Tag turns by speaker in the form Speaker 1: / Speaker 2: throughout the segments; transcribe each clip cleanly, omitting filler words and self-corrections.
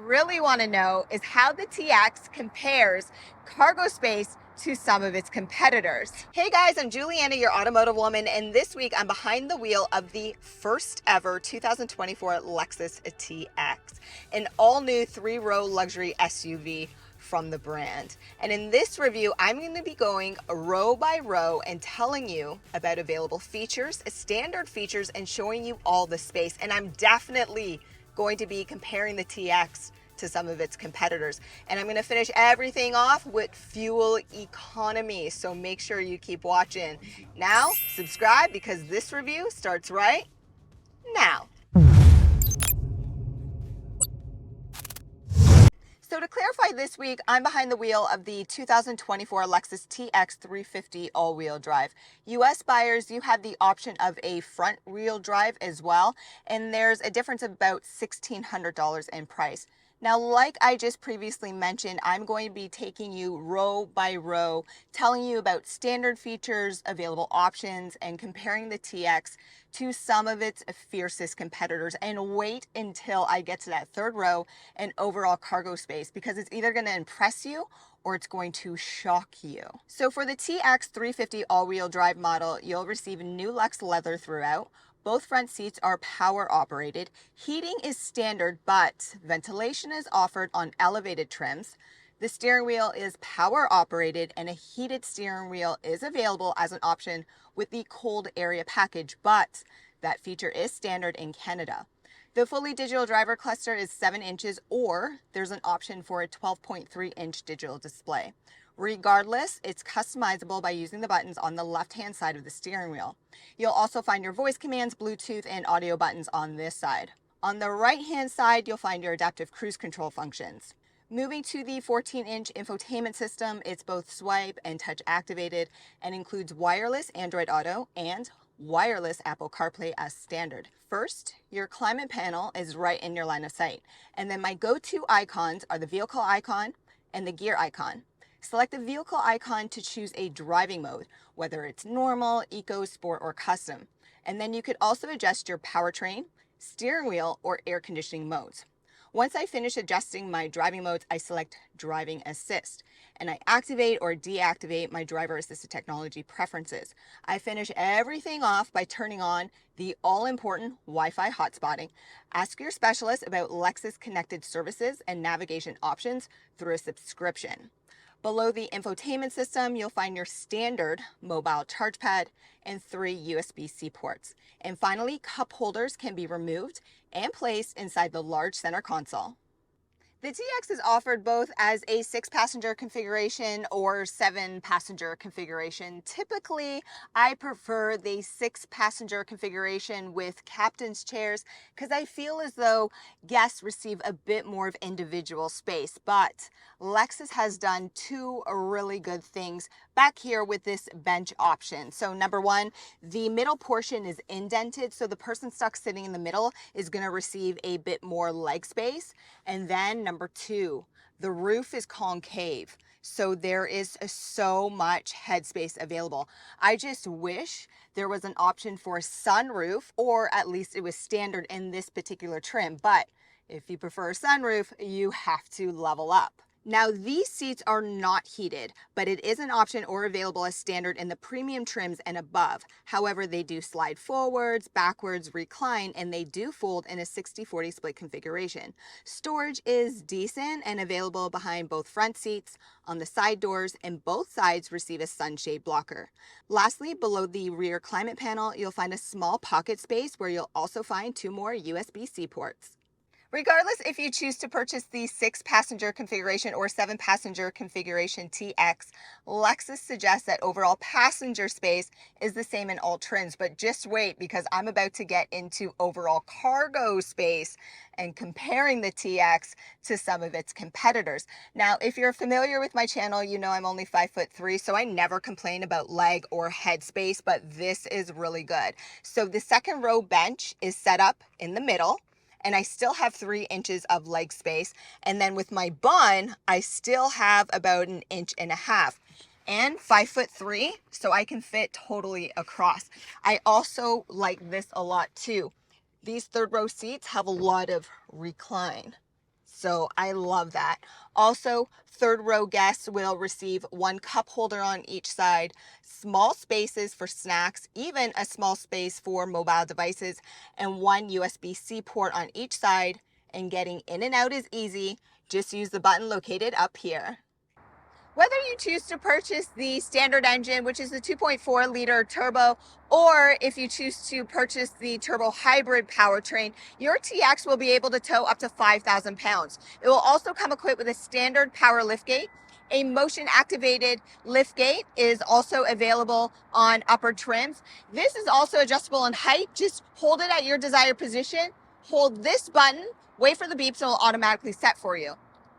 Speaker 1: really want to know is how the TX compares cargo space to some of its competitors. Hey guys, I'm Juliana, your automotive woman, and this week I'm behind the wheel of the first ever 2024 Lexus TX, an all-new three-row luxury SUV from the brand. And in this review, I'm going to be going row by row and telling you about available features, standard features, and showing you all the space. And I'm definitely going to be comparing the TX to some of its competitors. And I'm going to finish everything off with fuel economy. So make sure you keep watching. Now, subscribe because this review starts right now. So to clarify, this week, I'm behind the wheel of the 2024 Lexus TX 350 all-wheel drive. US buyers, you have the option of a front-wheel drive as well, and there's a difference of about $1,600 in price. Now, like I just previously mentioned, I'm going to be taking you row by row, telling you about standard features, available options, and comparing the TX to some of its fiercest competitors. And wait until I get to that third row and overall cargo space, because it's either going to impress you or it's going to shock you. So for the TX 350 all-wheel drive model, you'll receive new Lux leather throughout. Both front seats are power operated. Heating is standard, but ventilation is offered on elevated trims. The steering wheel is power operated, and a heated steering wheel is available as an option with the cold area package, but that feature is standard in Canada. The fully digital driver cluster is 7 inches, or there's an option for a 12.3-inch digital display. Regardless, it's customizable by using the buttons on the left-hand side of the steering wheel. You'll also find your voice commands, Bluetooth, and audio buttons on this side. On the right-hand side, you'll find your adaptive cruise control functions. Moving to the 14-inch infotainment system, it's both swipe and touch activated and includes wireless Android Auto and wireless Apple CarPlay as standard. First, your climate panel is right in your line of sight. And then my go-to icons are the vehicle icon and the gear icon. Select the vehicle icon to choose a driving mode, whether it's normal, eco, sport, or custom. And then you could also adjust your powertrain, steering wheel, or air conditioning modes. Once I finish adjusting my driving modes, I select Driving Assist, and I activate or deactivate my driver-assisted technology preferences. I finish everything off by turning on the all-important Wi-Fi hotspotting. Ask your specialist about Lexus connected services and navigation options through a subscription. Below the infotainment system, you'll find your standard mobile charge pad and 3 USB-C ports. And finally, cup holders can be removed and placed inside the large center console. The TX is offered both as a 6-passenger configuration or 7-passenger configuration. Typically, I prefer the 6-passenger configuration with captain's chairs because I feel as though guests receive a bit more of individual space. But Lexus has done 2 really good things back here with this bench option. So number one, the middle portion is indented, so the person stuck sitting in the middle is going to receive a bit more leg space. And then number two, the roof is concave, so there is so much headspace available. I just wish there was an option for a sunroof, or at least it was standard in this particular trim. But if you prefer a sunroof, you have to level up. Now, these seats are not heated, but it is an option or available as standard in the premium trims and above. However, they do slide forwards, backwards, recline, and they do fold in a 60-40 split configuration. Storage is decent and available behind both front seats, on the side doors, and both sides receive a sunshade blocker. Lastly, below the rear climate panel, you'll find a small pocket space where you'll also find 2 more USB-C ports. Regardless if you choose to purchase the 6-passenger configuration or 7-passenger configuration TX, Lexus suggests that overall passenger space is the same in all trims, but just wait because I'm about to get into overall cargo space and comparing the TX to some of its competitors. Now, if you're familiar with my channel, you know I'm only 5'3", so I never complain about leg or head space, but this is really good. So the second row bench is set up in the middle, and I still have 3 inches of leg space. And then with my bun, I still have about 1.5 inches. And 5'3", so I can fit totally across. I also like this a lot too. These third row seats have a lot of recline. So I love that. Also, third row guests will receive one cup holder on each side, small spaces for snacks, even a small space for mobile devices, and one USB-C port on each side. And getting in and out is easy. Just use the button located up here. Whether you choose to purchase the standard engine, which is the 2.4-liter turbo, or if you choose to purchase the turbo hybrid powertrain, your TX will be able to tow up to 5,000 pounds. It will also come equipped with a standard power liftgate. A motion-activated liftgate is also available on upper trims. This is also adjustable in height. Just hold it at your desired position, hold this button, wait for the beeps, and it will automatically set for you.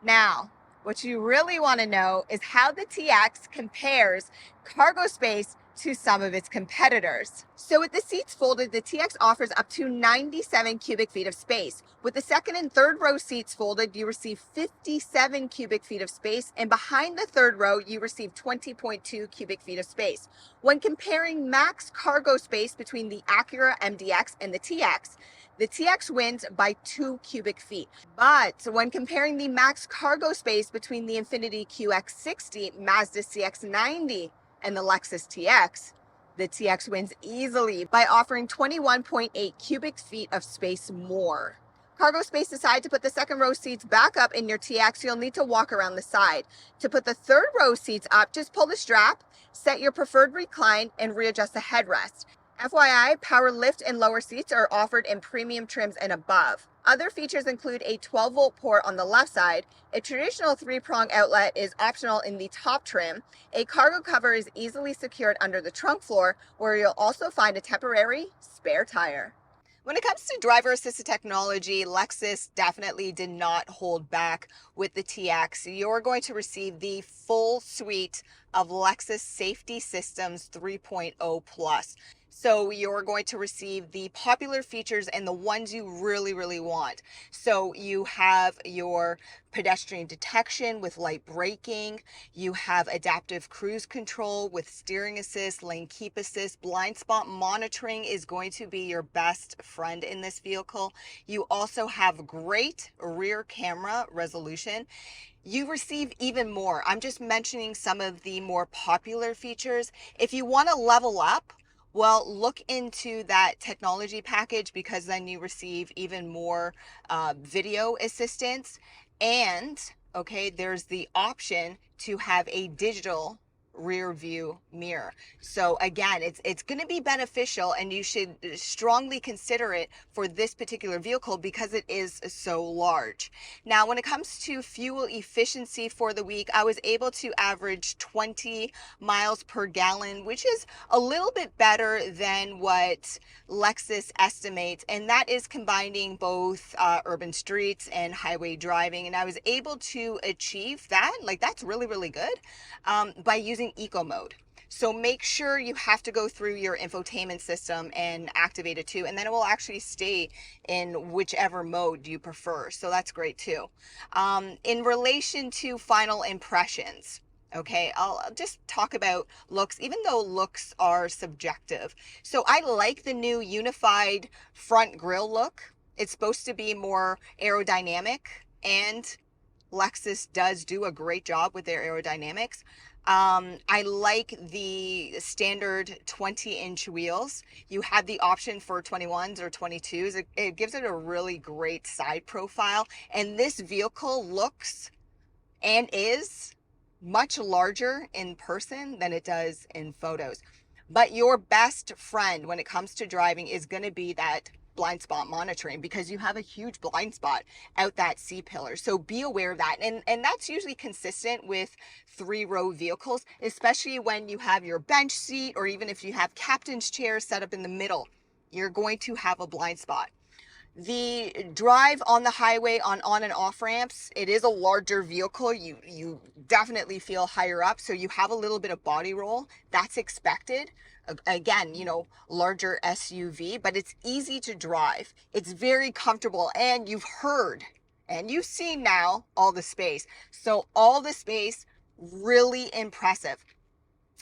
Speaker 1: Now, what you really want to know is how the TX compares cargo space to some of its competitors. So with the seats folded, the TX offers up to 97 cubic feet of space. With the second and third row seats folded, you receive 57 cubic feet of space, and behind the third row, you receive 20.2 cubic feet of space. When comparing max cargo space between the Acura MDX and the TX wins by 2 cubic feet. But when comparing the max cargo space between the Infiniti QX60, Mazda CX-90, and the Lexus TX, the TX wins easily by offering 21.8 cubic feet of space more. Cargo space aside, to put the second row seats back up in your TX, you'll need to walk around the side. To put the third row seats up, just pull the strap, set your preferred recline, and readjust the headrest. FYI, power lift and lower seats are offered in premium trims and above. Other features include a 12-volt port on the left side. A traditional 3-prong outlet is optional in the top trim. A cargo cover is easily secured under the trunk floor, where you'll also find a temporary spare tire. When it comes to driver-assisted technology, Lexus definitely did not hold back with the TX. You're going to receive the full suite of Lexus Safety Systems 3.0 Plus. So you're going to receive the popular features and the ones you really want. So you have your pedestrian detection with light braking. You have adaptive cruise control with steering assist, lane keep assist. Blind spot monitoring is going to be your best friend in this vehicle. You also have great rear camera resolution. You receive even more. I'm just mentioning some of the more popular features. If you want to level up, well, look into that technology package, because then you receive even more video assistance. And, okay, there's the option to have a digital rear view mirror. So again, it's going to be beneficial, and you should strongly consider it for this particular vehicle because it is so large. Now, when it comes to fuel efficiency for the week, I was able to average 20 miles per gallon, which is a little bit better than what Lexus estimates, and that is combining both urban streets and highway driving. And I was able to achieve that. Like, that's really good by using eco mode. So make sure you have to go through your infotainment system and activate it too, and then it will actually stay in whichever mode you prefer. So that's great too. In relation to final impressions, okay, I'll just talk about looks, even though looks are subjective. So I like the new unified front grille look. It's supposed to be more aerodynamic, and Lexus does do a great job with their aerodynamics. I like the standard 20-inch wheels. You have the option for 21s or 22s. It gives it a really great side profile. And this vehicle looks and is much larger in person than it does in photos. But your best friend when it comes to driving is going to be that blind spot monitoring, because you have a huge blind spot out that C-pillar. So be aware of that. And that's usually consistent with 3-row vehicles, especially when you have your bench seat, or even if you have captain's chair set up in the middle, you're going to have a blind spot. The drive on the highway on and off ramps, it is a larger vehicle. You definitely feel higher up, so you have a little bit of body roll. That's expected. Again, you know, larger SUV, but it's easy to drive. It's very comfortable, and you've heard and you've seen now all the space. So all the space, really impressive.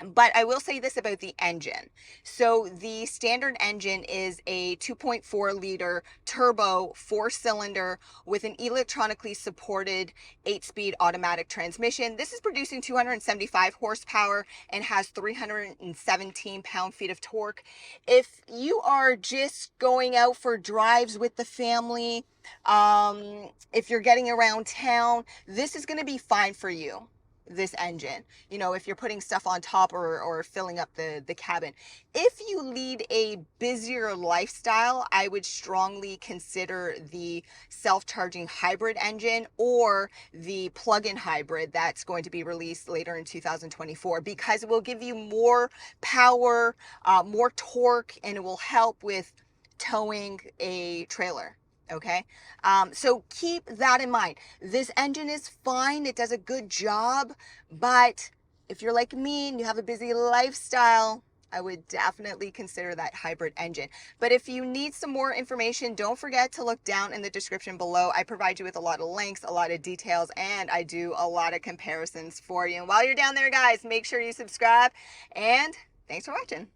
Speaker 1: But I will say this about the engine. So the standard engine is a 2.4 liter turbo 4-cylinder with an electronically supported 8-speed automatic transmission. This is producing 275 horsepower and has 317 pound-feet of torque. If you are just going out for drives with the family, if you're getting around town, this is going to be fine for you, this engine, you know, if you're putting stuff on top or filling up the cabin. If you lead a busier lifestyle, I would strongly consider the self-charging hybrid engine or the plug-in hybrid that's going to be released later in 2024, because it will give you more power, more torque, and it will help with towing a trailer. Okay, so keep that in mind. This engine is fine, it does a good job, but if you're like me and you have a busy lifestyle, I would definitely consider that hybrid engine. But if you need some more information, don't forget to look down in the description below. I provide you with a lot of links, a lot of details, and I do a lot of comparisons for you. And while you're down there, guys, make sure you subscribe, and thanks for watching.